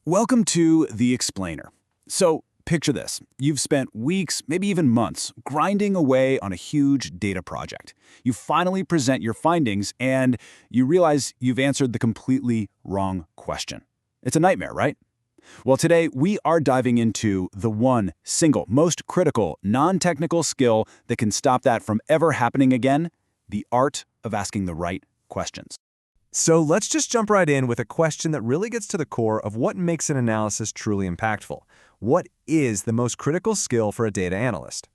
Welcome to The Explainer. So, picture this. You've spent weeks, maybe even months, grinding away on a huge data project. You finally present your findings, and you realize you've answered the completely wrong question. It's a nightmare, right? Well, today we are diving into the one single, most critical, non-technical skill that can stop that from ever happening again: the art of asking the right questions. So let's just jump right in with a question that really gets to the core of what makes an analysis truly impactful. What is the most critical skill for a data analyst?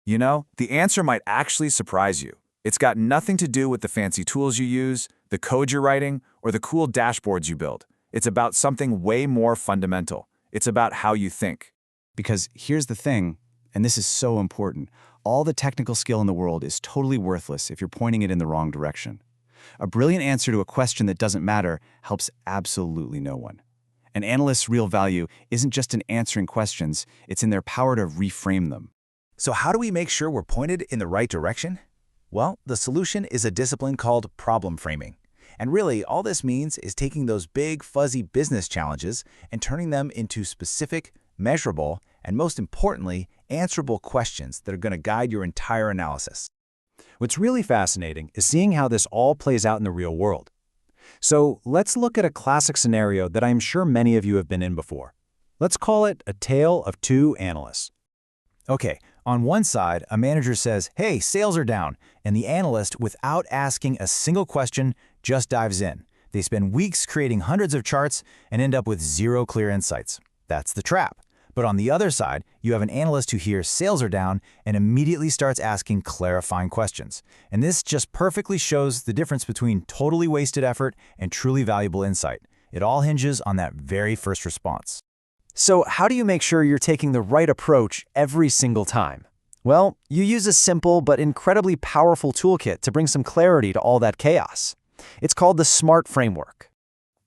You know, the answer might actually surprise you. It's got nothing to do with the fancy tools you use, the code you're writing, or the cool dashboards you build. It's about something way more fundamental. It's about how you think. Because here's the thing, and this is so important, all the technical skill in the world is totally worthless if you're pointing it in the wrong direction. A brilliant answer to a question that doesn't matter helps absolutely no one. An analyst's real value isn't just in answering questions, it's in their power to reframe them. So how do we make sure we're pointed in the right direction? Well, the solution is a discipline called problem framing. And really, all this means is taking those big, fuzzy business challenges and turning them into specific, measurable, and most importantly, answerable questions that are going to guide your entire analysis. What's really fascinating is seeing how this all plays out in the real world. So let's look at a classic scenario that I'm sure many of you have been in before. Let's call it a tale of two analysts. Okay, on one side, a manager says, "Hey, sales are down," and the analyst, without asking a single question, just dives in. They spend weeks creating hundreds of charts and end up with zero clear insights. That's the trap. But on the other side, you have an analyst who hears sales are down and immediately starts asking clarifying questions. And this just perfectly shows the difference between totally wasted effort and truly valuable insight. It all hinges on that very first response. So how do you make sure you're taking the right approach every single time? Well, you use a simple but incredibly powerful toolkit to bring some clarity to all that chaos. It's called the SMART framework.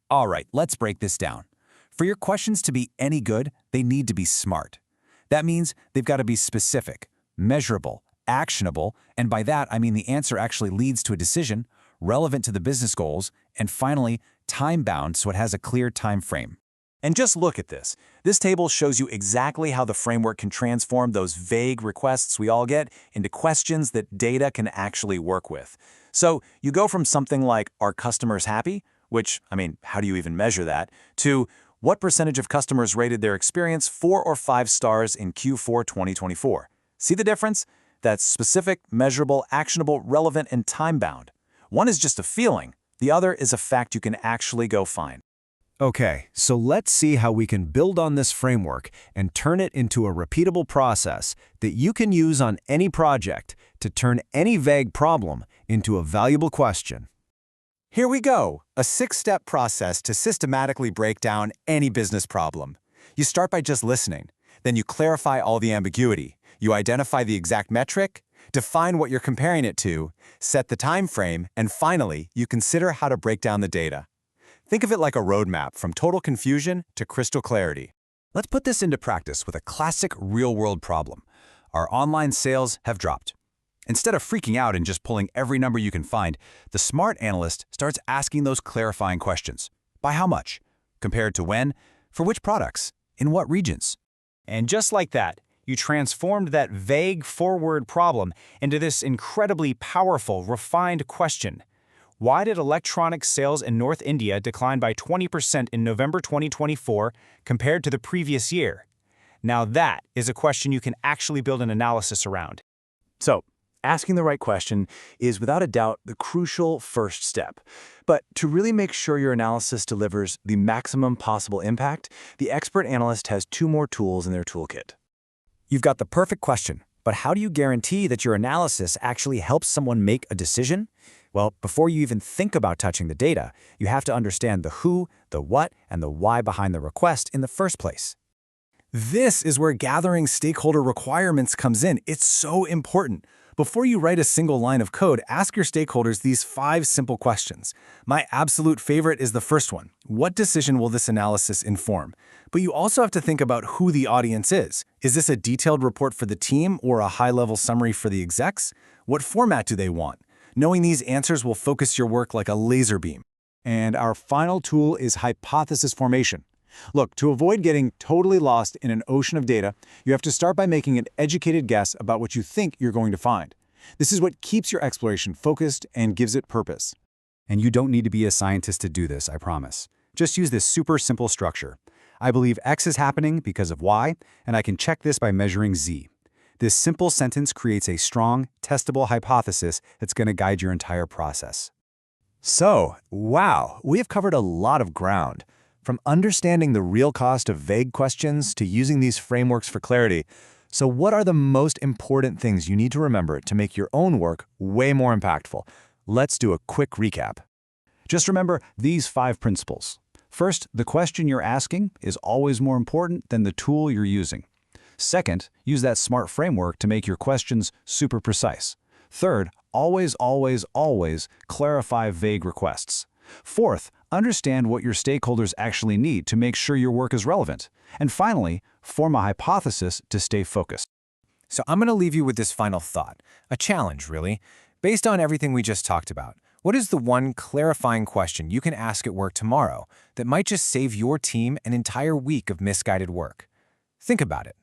All right, let's break this down. For your questions to be any good, they need to be smart. That means they've got to be specific, measurable, actionable, and by that I mean the answer actually leads to a decision, relevant to the business goals, and finally, time-bound so it has a clear time frame. And just look at this. This table shows you exactly how the framework can transform those vague requests we all get into questions that data can actually work with. So you go from something like, "Are customers happy?" which, how do you even measure that, to what percentage of customers rated their experience 4 or 5 stars in Q4 2024? See the difference? That's specific, measurable, actionable, relevant, and time-bound. One is just a feeling. The other is a fact you can actually go find. Okay, so let's see how we can build on this framework and turn it into a repeatable process that you can use on any project to turn any vague problem into a valuable question. Here we go, a 6-step process to systematically break down any business problem. You start by just listening. Then you clarify all the ambiguity. You identify the exact metric, define what you're comparing it to, set the time frame, and finally, you consider how to break down the data. Think of it like a roadmap from total confusion to crystal clarity. Let's put this into practice with a classic real-world problem. Our online sales have dropped. Instead of freaking out and just pulling every number you can find, the smart analyst starts asking those clarifying questions. By how much? Compared to when? For which products? In what regions? And just like that, you transformed that vague forward problem into this incredibly powerful, refined question. Why did electronic sales in North India decline by 20% in November 2024 compared to the previous year? Now that is a question you can actually build an analysis around. So, asking the right question is without a doubt the crucial first step. But to really make sure your analysis delivers the maximum possible impact, the expert analyst has 2 more tools in their toolkit. You've got the perfect question, but how do you guarantee that your analysis actually helps someone make a decision? Well, before you even think about touching the data, you have to understand the who, the what, and the why behind the request in the first place. This is where gathering stakeholder requirements comes in. It's so important. Before you write a single line of code, ask your stakeholders these 5 simple questions. My absolute favorite is the first one. What decision will this analysis inform? But you also have to think about who the audience is. Is this a detailed report for the team or a high-level summary for the execs? What format do they want? Knowing these answers will focus your work like a laser beam. And our final tool is hypothesis formation. Look, to avoid getting totally lost in an ocean of data, you have to start by making an educated guess about what you think you're going to find. This is what keeps your exploration focused and gives it purpose. And you don't need to be a scientist to do this, I promise. Just use this super simple structure. I believe X is happening because of Y, and I can check this by measuring Z. This simple sentence creates a strong, testable hypothesis that's going to guide your entire process. So, wow, we have covered a lot of ground. From understanding the real cost of vague questions to using these frameworks for clarity. So what are the most important things you need to remember to make your own work way more impactful? Let's do a quick recap. Just remember these 5 principles. First, the question you're asking is always more important than the tool you're using. Second, use that SMART framework to make your questions super precise. Third, always clarify vague requests. Fourth, understand what your stakeholders actually need to make sure your work is relevant. And finally, form a hypothesis to stay focused. So I'm going to leave you with this final thought, a challenge, really. Based on everything we just talked about, what is the one clarifying question you can ask at work tomorrow that might just save your team an entire week of misguided work? Think about it.